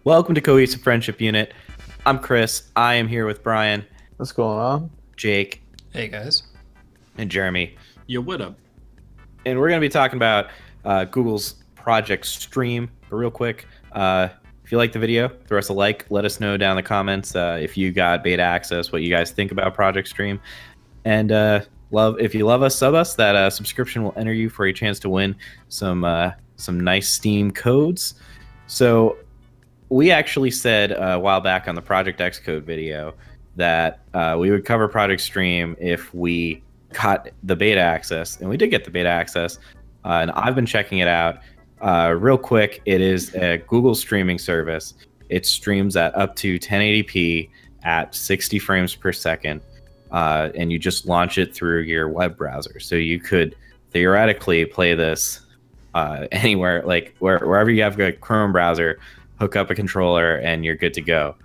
Welcome to Cohesive Friendship Unit. I'm Chris. I am here with Brian, What's going on? Jake, Hey guys. and Jeremy. Yo, what up? And we're going to be talking about Google's Project Stream. But real quick, if you like the video, throw us a like. Let us know down in the comments if you got beta access, what you guys think about Project Stream. And if you love us, sub us. That subscription will enter you for a chance to win some nice Steam codes. So we actually said a while back on the Project xCloud video that we would cover Project Stream if we got the beta access, and we did get the beta access. And I've been checking it out. Real quick, it is a Google streaming service. It streams at up to 1080p at 60 frames per second, and you just launch it through your web browser. So you could theoretically play this anywhere, like wherever you have a Chrome browser. Hook up a controller and you're good to go.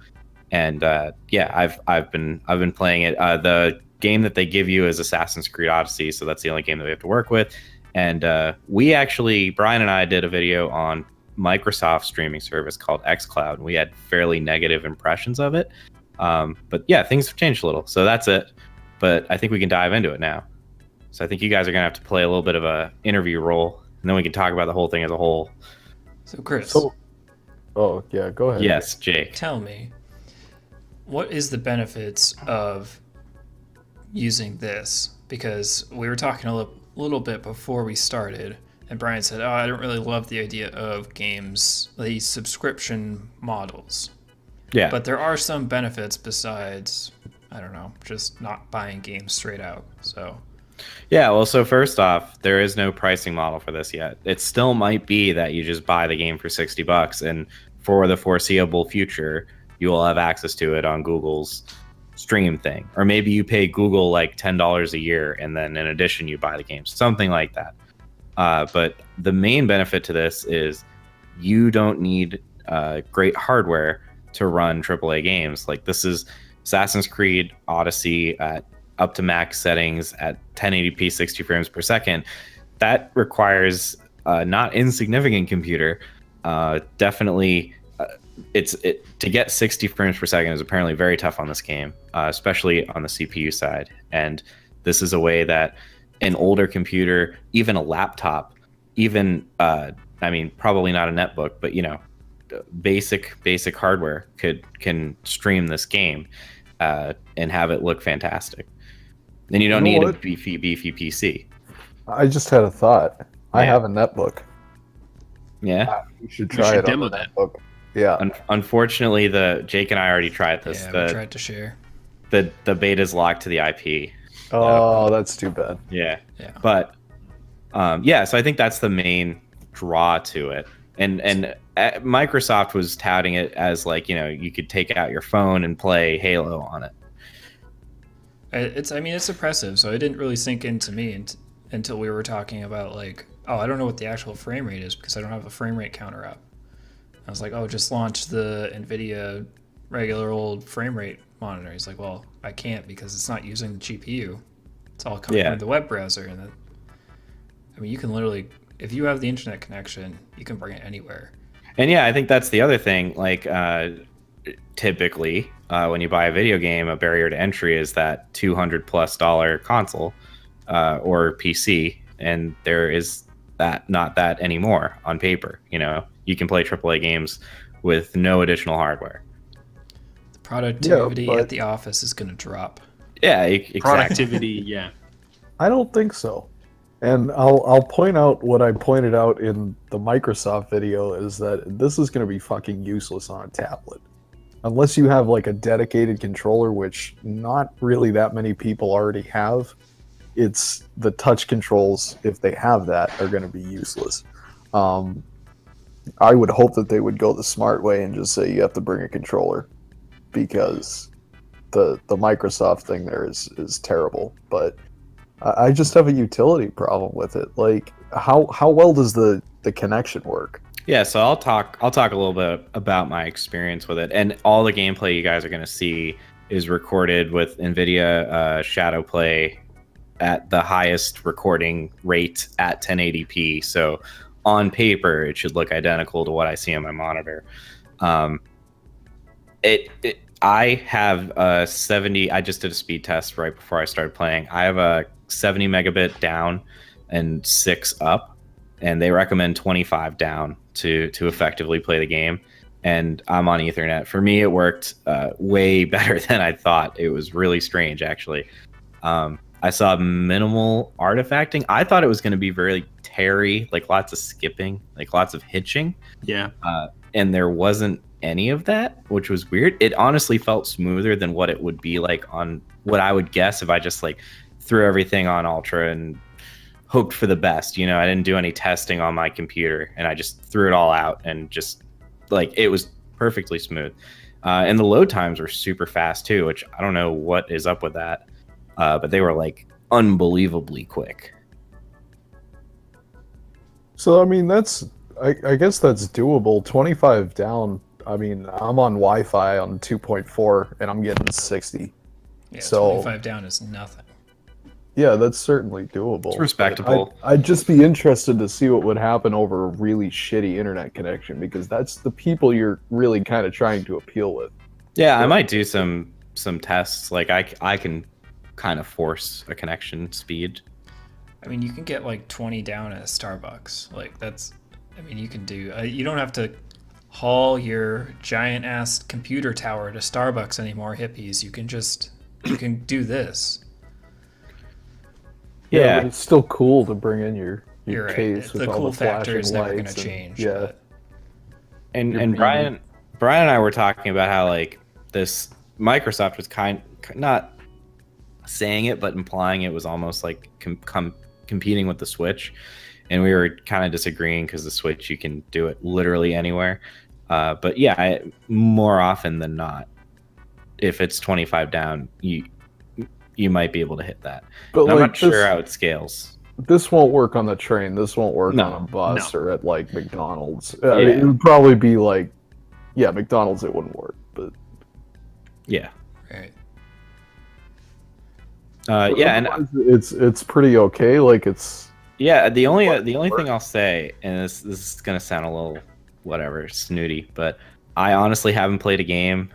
And I've been playing it. The game that they give you is Assassin's Creed Odyssey, so that's the only game that we have to work with. And Brian and I did a video on Microsoft's streaming service called xCloud. We had fairly negative impressions of it. But yeah, things have changed a little. So that's it. But I think we can dive into it now. So I think you guys are going to have to play a little bit of a interview role, and then we can talk about the whole thing as a whole. So Chris, Oh, yeah, go ahead. Yes, Jake. tell me, what is the benefits of using this? Because we were talking a little bit before we started, and Brian said, I don't really love the idea of games, these subscription models. Yeah. But there are some benefits besides, I don't know, just not buying games straight out. So Yeah, well, so first off, there is no pricing model for this yet. It still might be that you just buy the game for $60, and for the foreseeable future, you will have access to it on Google's stream thing. Or maybe you pay Google like $10 a year, and then in addition, you buy the game, something like that. But the main benefit to this is you don't need great hardware to run AAA games. Like, this is Assassin's Creed Odyssey at up to max settings at 1080p 60 frames per second. That requires a not insignificant computer. Definitely to get 60 frames per second is apparently very tough on this game, especially on the CPU side. And this is a way that an older computer, even a laptop, even probably not a netbook, but basic hardware can stream this game and have it look fantastic. Then you don't need a beefy PC. I just had a thought. Yeah. I have a netbook. Yeah. You should try it demo on the that. netbook. Yeah. Unfortunately, Jake and I already tried this. yeah, we tried to share. The beta's locked to the IP. Oh, that's too bad. Yeah. Yeah. But so I think that's the main draw to it. And Microsoft was touting it as like, you could take out your phone and play Halo on it. It's impressive. So it didn't really sink into me until we were talking about like, I don't know what the actual frame rate is because I don't have a frame rate counter up. I was like, just launch the NVIDIA regular old frame rate monitor. He's like, well, I can't because it's not using the GPU. It's all coming from the web browser. And you can literally, if you have the internet connection, you can bring it anywhere. And yeah, I think that's the other thing. Like, typically, when you buy a video game, a barrier to entry is that $200+ console or PC, and there is not that anymore on paper. You can play AAA games with no additional hardware. The productivity at the office is going to drop. Yeah, exactly. Productivity, yeah. I don't think so. And I'll point out what I pointed out in the Microsoft video is that this is going to be fucking useless on a tablet. Unless you have like a dedicated controller, which not really that many people already have. It's the touch controls, if they have that, are going to be useless. I would hope that they would go the smart way and just say you have to bring a controller, because the Microsoft thing there is terrible. But I just have a utility problem with it. Like, how well does the connection work? Yeah, so I'll talk a little bit about my experience with it, and all the gameplay you guys are going to see is recorded with NVIDIA Shadow Play at the highest recording rate at 1080p. So on paper, it should look identical to what I see on my monitor. I have a 70. I just did a speed test right before I started playing. I have a 70 megabit down and 6 up, and they recommend 25 down to effectively play the game. And I'm on Ethernet. For me, it worked way better than I thought. It was really strange, actually. I saw minimal artifacting. I thought it was going to be very terry, like lots of skipping, like lots of hitching. Yeah. And there wasn't any of that, which was weird. It honestly felt smoother than what it would be like on what I would guess if I just like threw everything on ultra and hoped for the best. You know, I didn't do any testing on my computer, and I just threw it all out and just like it was perfectly smooth. And the load times were super fast too, which I don't know what is up with that, but they were like unbelievably quick. So I mean, I guess that's doable. 25 down. I mean, I'm on Wi-Fi on 2.4, and I'm getting 60. Yeah, So 25 down is nothing. yeah, that's certainly doable. It's respectable. I'd just be interested to see what would happen over a really shitty internet connection, because that's the people you're really kind of trying to appeal with. Yeah, I might do some tests. Like I can kind of force a connection speed. I mean, you can get like 20 down at Starbucks. Like that's, I mean, you can do. You don't have to haul your giant ass computer tower to Starbucks anymore, hippies. You can do this. Yeah, but it's still cool to bring in your You're right. case with The all cool the factor flashing is never going lights to and- change. Yeah, but- And Brian and I were talking about how like this Microsoft was not saying it, but implying it was almost like competing with the Switch, and we were kind of disagreeing because the Switch you can do it literally anywhere. But yeah, more often than not, if it's 25 down, you might be able to hit that. but And I'm like not sure how it scales. this won't work on the train. This won't work No, on a bus no. or at like McDonald's. I mean, Yeah. it would probably be like, yeah, McDonald's. It wouldn't work, but Yeah, Right. yeah, and it's pretty okay. Like it's yeah. The only thing I'll say, and this is gonna sound a little whatever snooty, but I honestly haven't played a game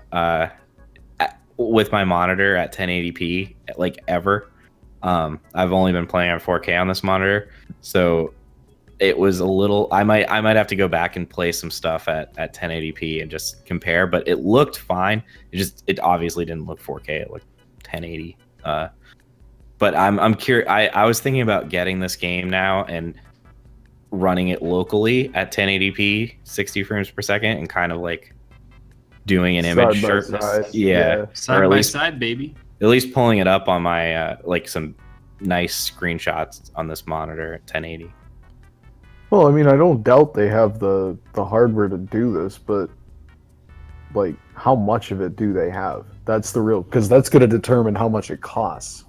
with my monitor at 1080p like ever. I've only been playing on 4K on this monitor, so it was a little. I might have to go back and play some stuff at 1080p and just compare. But it looked fine. It obviously didn't look 4K. It looked 1080. But I'm curious. I was thinking about getting this game now and running it locally at 1080p, 60 frames per second, and kind of like doing an image side by sharpness. side. Yeah. Or Side at by least- side, baby. At least pulling it up on my like some nice screenshots on this monitor at 1080. Well, I mean, I don't doubt they have the hardware to do this, but like, how much of it do they have? That's the real, because that's going to determine how much it costs.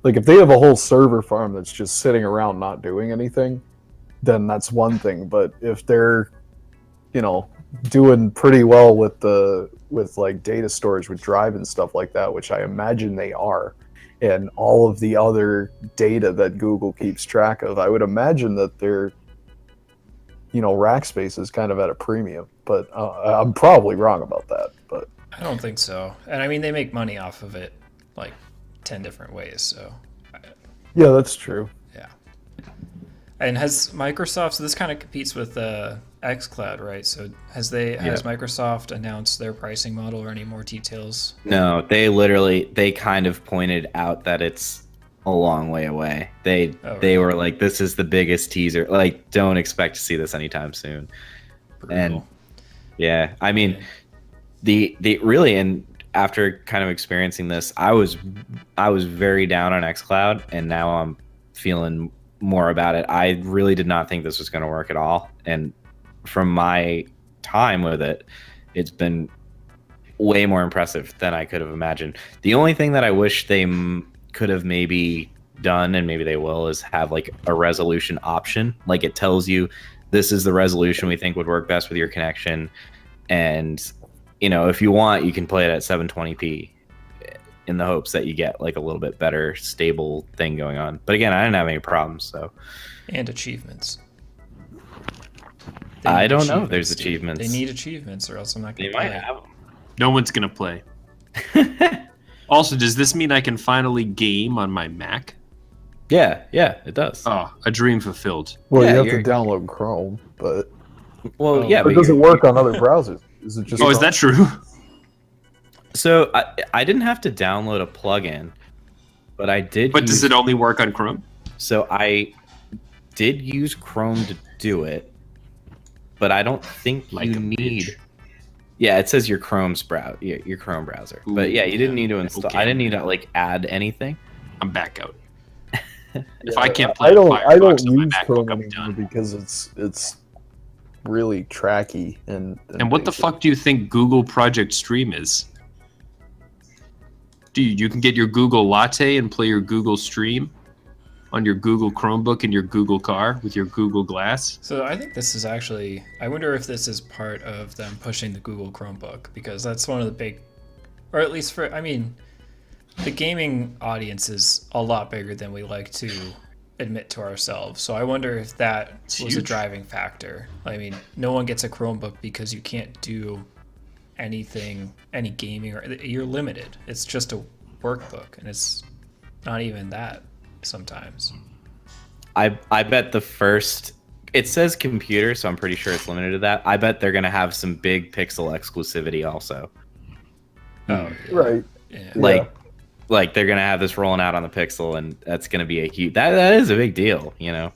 Like, if they have a whole server farm that's just sitting around not doing anything, then that's one thing. But if they're, doing pretty well with like data storage with Drive and stuff like that, which I imagine they are, and all of the other data that Google keeps track of, I would imagine that they're rack space is kind of at a premium, but I'm probably wrong about that. But I don't think so. And I mean, they make money off of it like 10 different ways. So yeah, that's true. yeah. And has Microsoft, so this kind of competes with xCloud, right? So has Microsoft announced their pricing model or any more details? No, they kind of pointed out that it's a long way away. They were like, this is the biggest teaser. Like, don't expect to see this anytime soon. Brutal. And yeah, I mean, the really, and after kind of experiencing this, I was very down on xCloud, and now I'm feeling more about it. I really did not think this was going to work at all, and from my time with it, it's been way more impressive than I could have imagined. The only thing that I wish they could have maybe done, and maybe they will, is have like a resolution option. Like, it tells you this is the resolution we think would work best with your connection, and if you want, you can play it at 720p in the hopes that you get like a little bit better stable thing going on. But again, I didn't have any problems, so. And achievements. I don't know if there's achievements. They need achievements, or else I'm not They going to might play. have them. No one's gonna play. Also, does this mean I can finally game on my Mac? Yeah, it does. Oh, a dream fulfilled. Well, Yeah, you have you're- to download Chrome, but Well, Oh, yeah, it but doesn't you're- work on other browsers. Is it just? Oh, is that true? So I didn't have to download a plugin, but I did. But does use- it only work on Chrome? So I did use Chrome to do it, but I don't think Like you a need. bitch. Yeah, it says your Chrome's your Chrome browser. But yeah, you didn't need to install. Okay. I didn't need to like add anything. I'm back out. If Yeah, I can't play I don't Firefox on my use MacBook, Chrome I'm anymore done. because it's really tracky and And what the basic. fuck do you think Google Project Stream is? Dude, you can get your Google Latte and play your Google Stream on your Google Chromebook in your Google car with your Google Glass. So I think this is actually, I wonder if this is part of them pushing the Google Chromebook, because that's one of the big, or at least for, I mean, the gaming audience is a lot bigger than we like to admit to ourselves. So I wonder if that It's was a huge. driving factor. I mean, no one gets a Chromebook because you can't do anything, any gaming, or you're limited. It's just a workbook, and it's not even that sometimes. I bet the first. It says computer, so I'm pretty sure it's limited to that. I bet they're gonna have some big Pixel exclusivity also. Oh, Right. yeah. Like they're gonna have this rolling out on the Pixel, and that's gonna be a huge. That is a big deal, you know.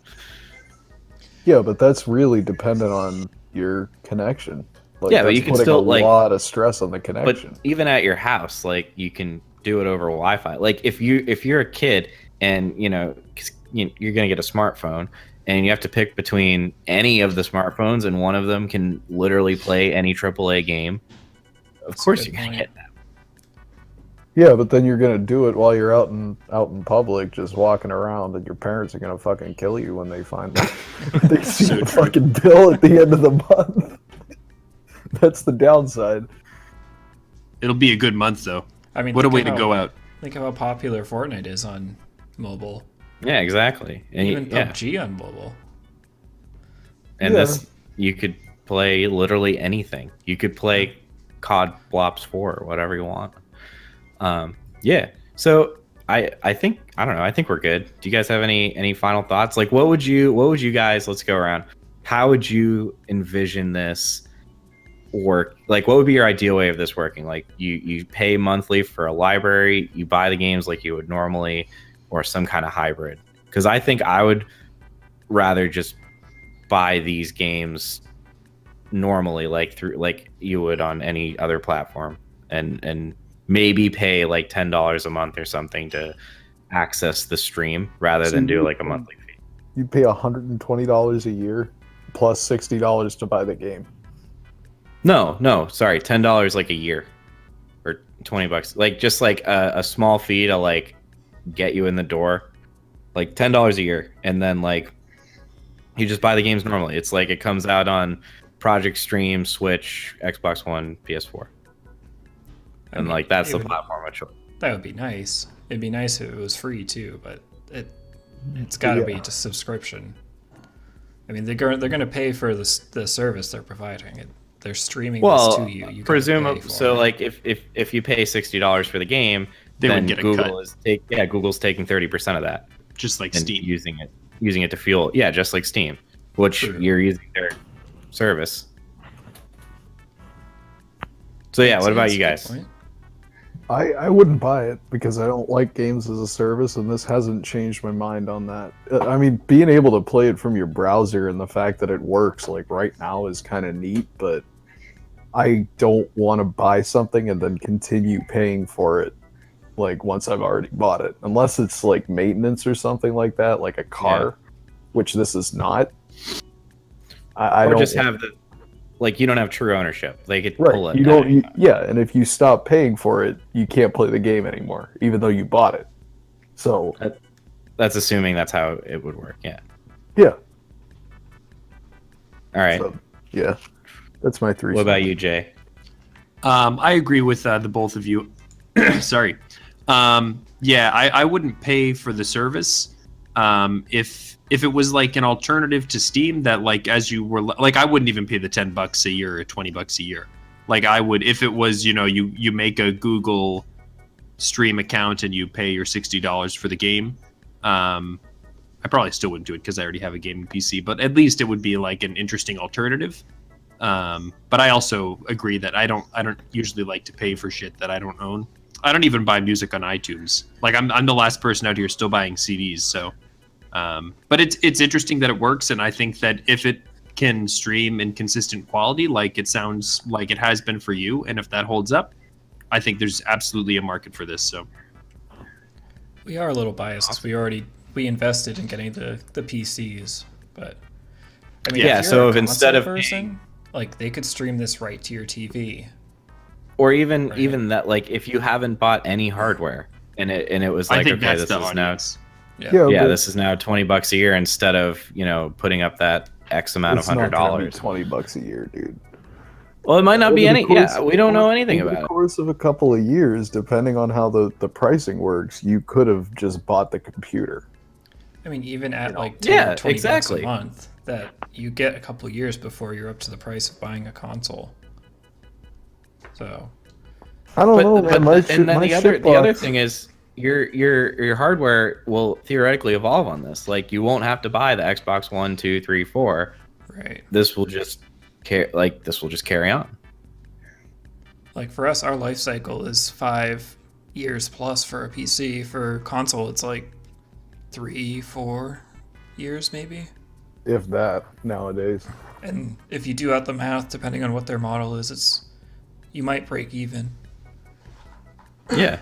Yeah, but that's really dependent on your connection. Like, Yeah, but that's you can putting still, a like- lot of stress on the But connection. even at your house, like you can do it over Wi-Fi. Like if you're a kid and you know 'cause you're gonna get a smartphone and you have to pick between any of the smartphones and one of them can literally play any AAA game. Of That's a course good you're gonna point. get that. Yeah, but then you're gonna do it while you're out in public, just walking around, and your parents are gonna fucking kill you when they find they see So the true. fucking bill at the end of the month. That's the downside. It'll be a good month, though. I mean, What a think way of to how- go out. Think of how popular Fortnite is on mobile. Yeah, exactly. And Even yeah, PUBG on mobile. and Yeah. this you could play literally anything. You could play COD Blops 4 or whatever you want. Yeah. So I think I don't know. I think we're good. Do you guys have any final thoughts? Like, what would you guys? Let's go around. How would you envision this work? Like, what would be your ideal way of this working? Like, you pay monthly for a library, you buy the games like you would normally, or some kind of hybrid. Because I think I would rather just buy these games normally, like through like you would on any other platform, and maybe pay like $10 a month or something to access the stream rather So than do you- like a monthly fee. You pay $120 a year plus $60 to buy the game. No, sorry, $10 like a year, or $20, like just like a small fee to like get you in the door, like $10 a year, and then like you just buy the games normally. It's like it comes out on Project Stream, Switch, Xbox One, PS4, I and mean, like that's it the would- platform of choice. That would be nice. It'd be nice if it was free too, but it's got to Yeah. be just subscription. I mean, they're gonna pay for the service they're providing. They're streaming Well, this to you. You gotta presumably, pay for so it. like if you pay $60 for the game, They would then get a Google cut. Google's taking 30% of that Just like and Steam. using it to fuel, yeah, just like Steam, which True. you're using their service. So yeah, what about That's you a good guys? point. I wouldn't buy it because I don't like games as a service, and this hasn't changed my mind on that. I mean, being able to play it from your browser and the fact that it works like right now is kind of neat, but I don't want to buy something and then continue paying for it like once I've already bought it, unless it's like maintenance or something like that, like a car, which this is not. I Or don't just have the like you don't have true ownership. They could right. pull it. You don't. Yeah, and if you stop paying for it, you can't play the game anymore, even though you bought it. So That's assuming that's how it would work. Yeah. yeah. All right. So, yeah, that's my three. What about you, Jay? I agree with the both of you. Sorry. Yeah, I wouldn't pay for the service. If it was like an alternative to Steam that like as you were like I wouldn't even pay the $10 a year or $20 a year. Like I would, if it was, you make a Google Stream account and you pay your $60 for the game. I probably still wouldn't do it because I already have a gaming PC, but at least it would be like an interesting alternative. But I also agree that I don't usually like to pay for shit that I don't own. I don't even buy music on iTunes. Like I'm the last person out here still buying CDs. So, but it's interesting that it works, and I think that if it can stream in consistent quality, like it sounds like it has been for you, and if that holds up, I think there's absolutely a market for this. So We are a little biased. We invested in getting the PCs, but I mean, Yeah, if you're so a if instead console of person, like they could stream this right to your TV. Or even Right. that, like if you haven't bought any hardware and it was I like, think okay, that's this the is now audience. yeah, but this is now $20 a year instead of putting up that X amount of it's not gonna be $100. $20 a year, dude. Well, it might not be Over the any. course- Yeah, we don't know anything over about the it. course of a couple of years, depending on how the pricing works, you could have just bought the computer. I mean, even at like Yeah, 10 or 20 exactly. bucks a month, that you get a couple years before you're up to the price of buying a console. So I don't know, man. My And then my the other shitbox- thing is your hardware will theoretically evolve on this. Like you won't have to buy the Xbox 1, 2, 3, 4. right, This will just carry on. like for us, our life cycle is 5 years plus for a PC. For console, it's like 3-4 years maybe. if that nowadays. And if you do out the math, depending on what their model is, you might break even. Yeah.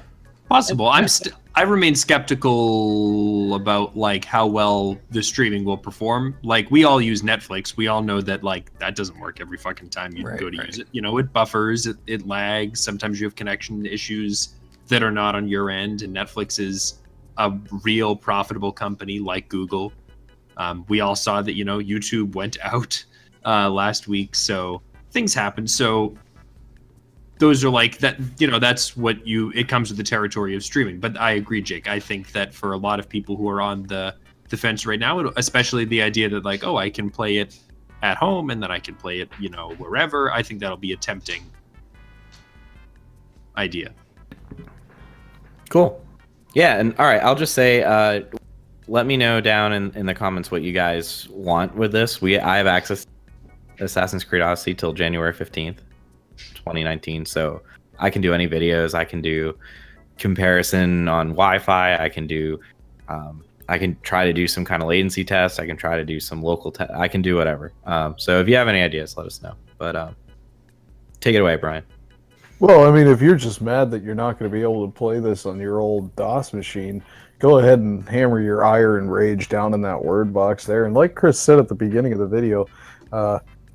Possible. I remain skeptical about like how well the streaming will perform. Like we all use Netflix. We all know that like that doesn't work every fucking time you Right, go to right. use it. It buffers, it lags. Sometimes you have connection issues that are not on your end. And Netflix is a real profitable company like Google. We all saw that YouTube went out last week, so things happen. So those are like that, that's it comes with the territory of streaming. But I agree, Jake. I think that for a lot of people who are on the fence right now, especially the idea that like, oh, I can play it at home and then I can play it, wherever, I think that'll be a tempting idea. Cool. Yeah, and all right, I'll just say, let me know down in the comments what you guys want with this. I have access to Assassin's Creed Odyssey till January 15th, 2019. So I can do any videos. I can do comparison on Wi-Fi. I can do, I can try to do some kind of latency test. I can try to do some local test. I can do whatever. So if you have any ideas, let us know. But take it away, Brian. Well, I mean, if you're just mad that you're not going to be able to play this on your old DOS machine, go ahead and hammer your ire and rage down in that word box there. And like Chris said at the beginning of the video,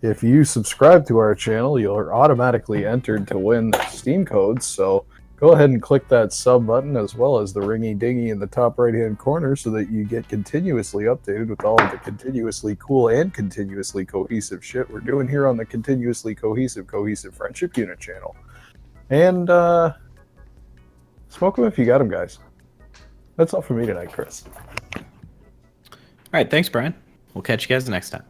if you subscribe to our channel, you're automatically entered to win Steam codes. So go ahead and click that sub button as well as the ringy dingy in the top right hand corner so that you get continuously updated with all of the continuously cool and continuously cohesive shit we're doing here on the continuously cohesive friendship unit channel. And smoke them if you got them, guys. That's all for me tonight, Chris. All right, thanks, Brian. We'll catch you guys the next time.